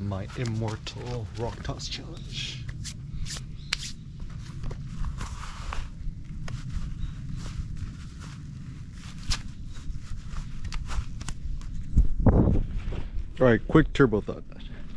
my Immortal Rock Toss Challenge. Alright, quick turbo thought.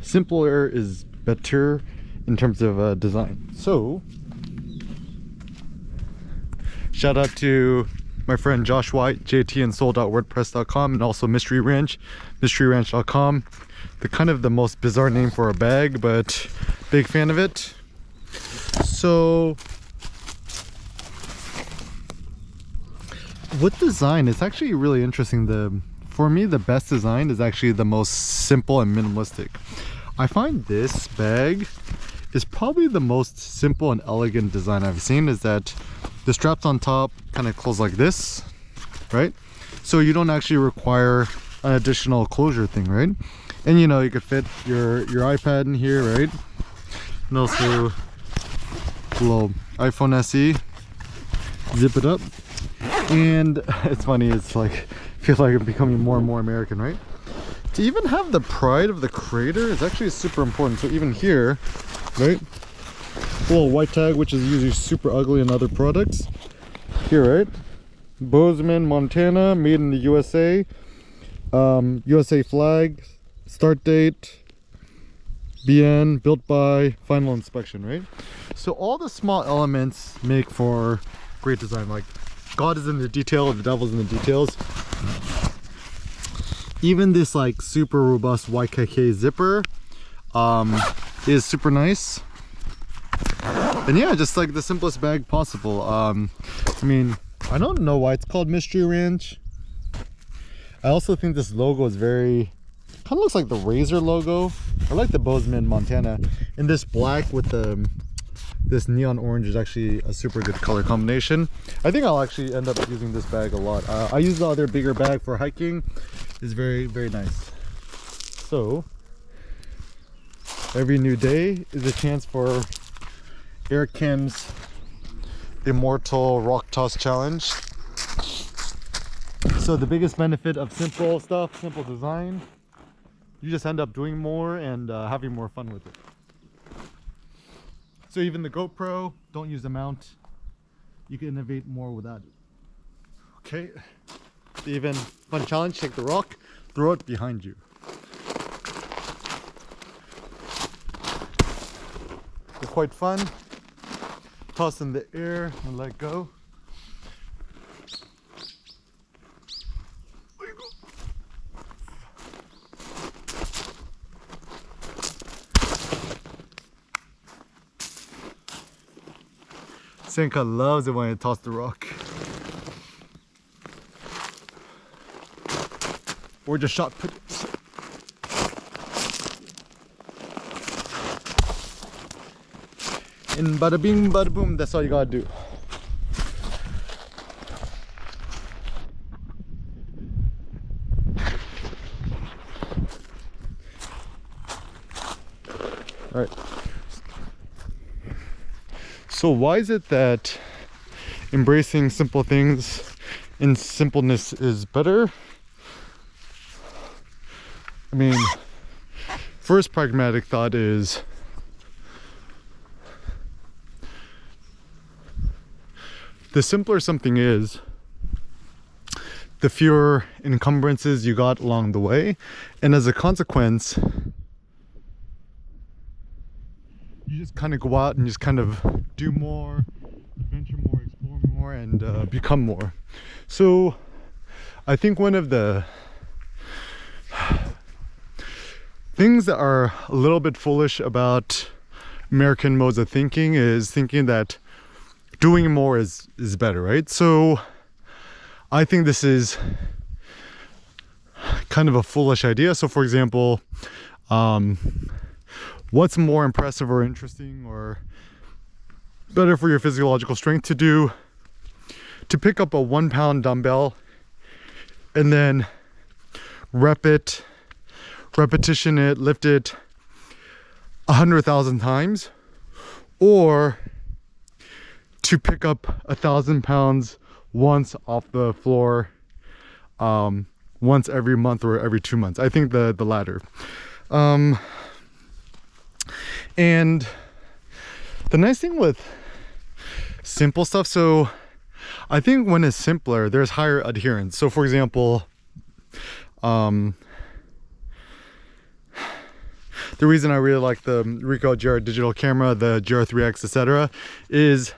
Simpler is better in terms of design. So, shout out to my friend Josh White, jtandsoul.wordpress.com, and also Mystery Ranch, mysteryranch.com. The kind of the most bizarre name for a bag, but big fan of it. So, with design, it's actually really interesting. For me, the best design is actually the most simple and minimalistic. I find this bag is probably the most simple and elegant design I've seen. Is that the straps on top kind of close like this, right? So you don't actually require an additional closure thing, right? And you know, you could fit your iPad in here, right? And also a little iPhone SE, zip it up. And it's funny, it's like, I feel like I'm becoming more and more American, right? To even have the pride of the creator is actually super important. So even here, right, a little white tag, which is usually super ugly in other products. Here, right, Bozeman, Montana, made in the USA, USA flag, start date, BN, built by, final inspection, right? So all the small elements make for great design. Like, God is in the detail, the devil's in the details. Even this like super robust YKK zipper is super nice. And yeah, just like the simplest bag possible. I mean, I don't know why it's called Mystery Ranch. I also think this logo is very, kind of looks like the Razor logo. I like the Bozeman, Montana. And this black with this neon orange is actually a super good color combination. I think I'll actually end up using this bag a lot. I use the other bigger bag for hiking. It's very, very nice. So, every new day is a chance for Eric Kim's Immortal Rock Toss Challenge. So the biggest benefit of simple stuff, simple design, you just end up doing more and having more fun with it. So even the GoPro, don't use the mount. You can innovate more without it. Okay, the even fun challenge, take the rock, throw it behind you. It's quite fun. Toss in the air and let go. Senka loves it when I toss the rock. Or just shot put. And bada bing, bada boom, that's all you gotta do. Alright. So why is it that embracing simple things in simpleness is better? I mean, first pragmatic thought is the simpler something is, the fewer encumbrances you got along the way, and as a consequence, you just kind of go out and just kind of do more, adventure more, explore more, and become more. So I think one of the things that are a little bit foolish about American modes of thinking is thinking that doing more is better, right? So I think this is kind of a foolish idea. So for example, what's more impressive or interesting or better for your physiological strength to do? To pick up a 1 pound dumbbell and then repetition it, lift it 100,000 times, or to pick up 1,000 pounds once off the floor, once every month or every 2 months. I think the latter. And the nice thing with simple stuff, so I think when it's simpler, there's higher adherence. So for example, the reason I really like the Ricoh GR digital camera, the GR3X, etc., is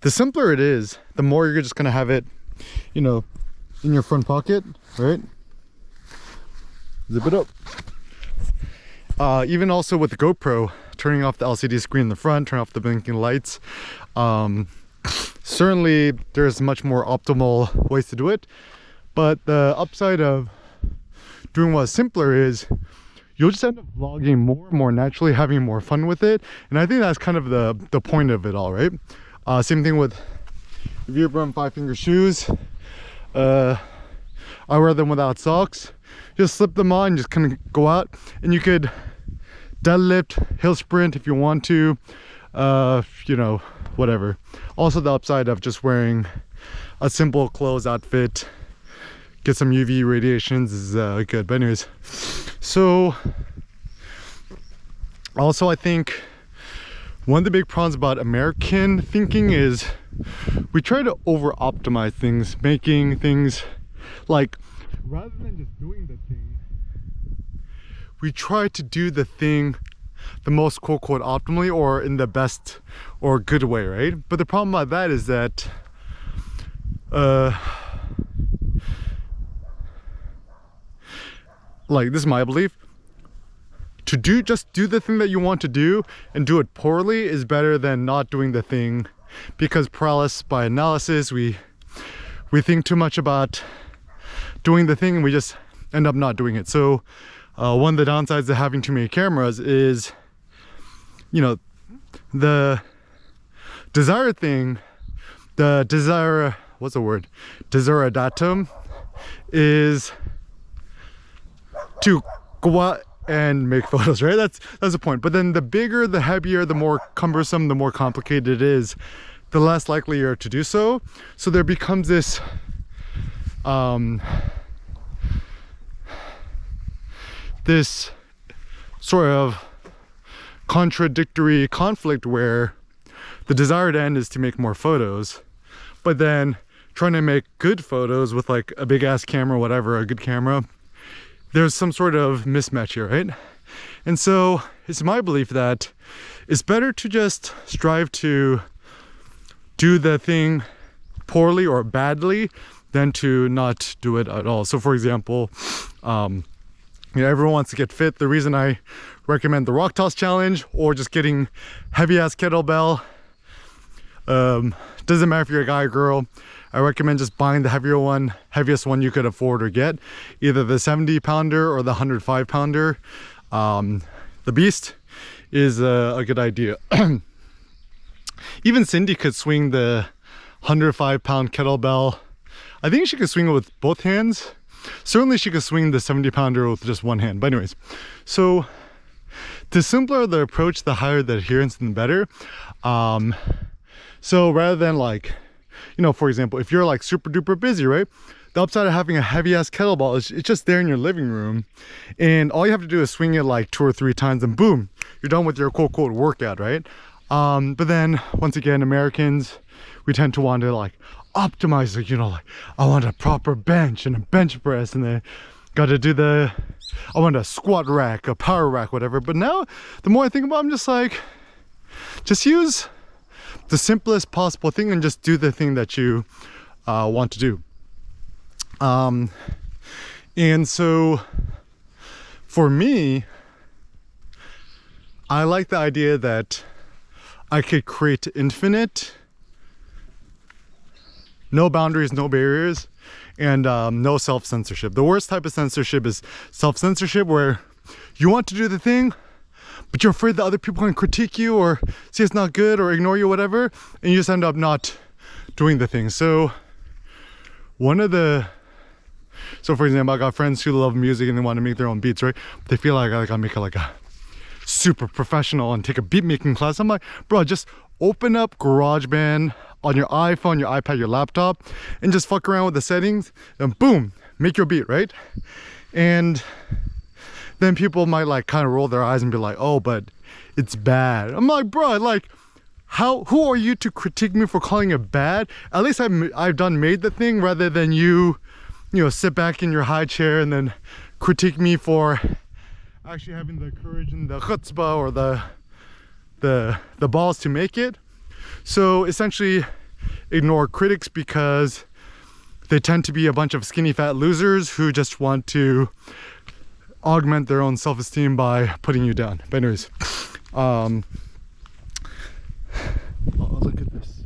the simpler it is, the more you're just gonna have it, you know, in your front pocket, right? Zip it up. Even also with the GoPro, turning off the LCD screen in the front, turn off the blinking lights. Certainly there's much more optimal ways to do it, but the upside of doing what's simpler is you'll just end up vlogging more naturally, having more fun with it. And I think that's kind of the point of it all, right? Same thing with Vibram 5-finger shoes. I wear them without socks. Just slip them on, just kind of go out, and you could deadlift, hill sprint if you want to, you know, whatever. Also the upside of just wearing a simple clothes outfit, get some UV radiations is good. But anyways, so also I think one of the big problems about American thinking is we try to over optimize things, making things like, rather than just doing the thing, we try to do the thing the most quote unquote optimally or in the best or good way, right? But the problem about that is that like, this is my belief, to just do the thing that you want to do and do it poorly is better than not doing the thing, because paralysis by analysis, we think too much about doing the thing and we just end up not doing it. So one of the downsides of having too many cameras is, you know, the desired thing, the desire, what's the word, desideratum, is to go out and make photos, right? That's the point. But then the bigger, the heavier, the more cumbersome, the more complicated it is, the less likely you're to do so. So there becomes this this sort of contradictory conflict where the desired end is to make more photos, but then trying to make good photos with like a big ass camera, whatever, a good camera, there's some sort of mismatch here, right? And so it's my belief that it's better to just strive to do the thing poorly or badly than to not do it at all. So for example, you know, everyone wants to get fit. The reason I recommend the rock toss challenge or just getting heavy ass kettlebell, doesn't matter if you're a guy or girl, I recommend just buying the heaviest one you could afford or get, either the 70 pounder or the 105 pounder. The Beast is a good idea. Even Cindy could swing the 105 pound kettlebell. I think she could swing it with both hands. Certainly she could swing the 70 pounder with just one hand. But anyways, so the simpler the approach, the higher the adherence and the better. So rather than like, you know, for example, if you're like super duper busy, right? The upside of having a heavy ass kettlebell is it's just there in your living room, and all you have to do is swing it like 2 or 3 times and boom, you're done with your quote unquote workout, right? But then once again, Americans, we tend to want to like optimize, like, you know, like I want a proper bench and a bench press, and then got to do I want a squat rack, a power rack, whatever. But now the more I think about it, I'm just like, just use the simplest possible thing and just do the thing that you want to do. And so for me, I like the idea that I could create infinite, no boundaries, no barriers, and no self-censorship. The worst type of censorship is self-censorship, where you want to do the thing, but you're afraid that other people can critique you or say it's not good or ignore you, whatever, and you just end up not doing the thing. So so for example, I got friends who love music and they want to make their own beats, right? They feel like I gotta make it like a super professional and take a beat making class. I'm like, bro, just open up GarageBand on your iPhone, your iPad, your laptop, and just fuck around with the settings, and boom, make your beat, right? And then people might like kind of roll their eyes and be like, oh, but it's bad. I'm like, bro, like, who are you to critique me for calling it bad? At least I've done made the thing, rather than you know, sit back in your high chair and then critique me for actually having the courage and the chutzpah or the balls to make it. So essentially ignore critics, because they tend to be a bunch of skinny fat losers who just want to augment their own self-esteem by putting you down. But anyways, oh, look at this.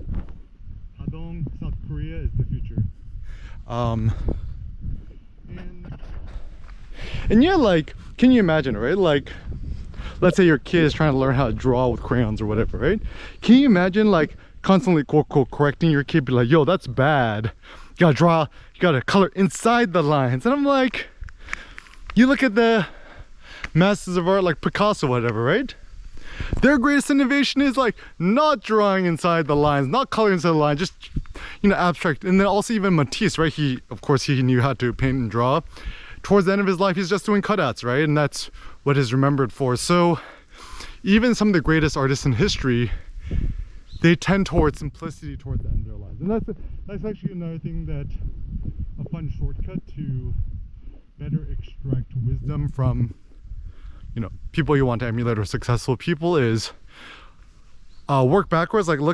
Hadong, South Korea is the future. And yeah, like, can you imagine, right? Like, let's say your kid is trying to learn how to draw with crayons or whatever, right? Can you imagine like constantly correcting your kid, be like, yo, that's bad. You gotta draw, you gotta color inside the lines. And I'm like, you look at the masters of art like Picasso, whatever, right? Their greatest innovation is like not drawing inside the lines, not coloring inside the line, just, you know, abstract. And then also even Matisse, right? Of course, he knew how to paint and draw. Towards the end of his life, he's just doing cutouts, right? And that's what he's remembered for. So even some of the greatest artists in history, they tend towards simplicity towards the end of their lives. And that's actually another thing, that a fun shortcut to better extract wisdom from, you know, people you want to emulate or successful people is work backwards. Like, look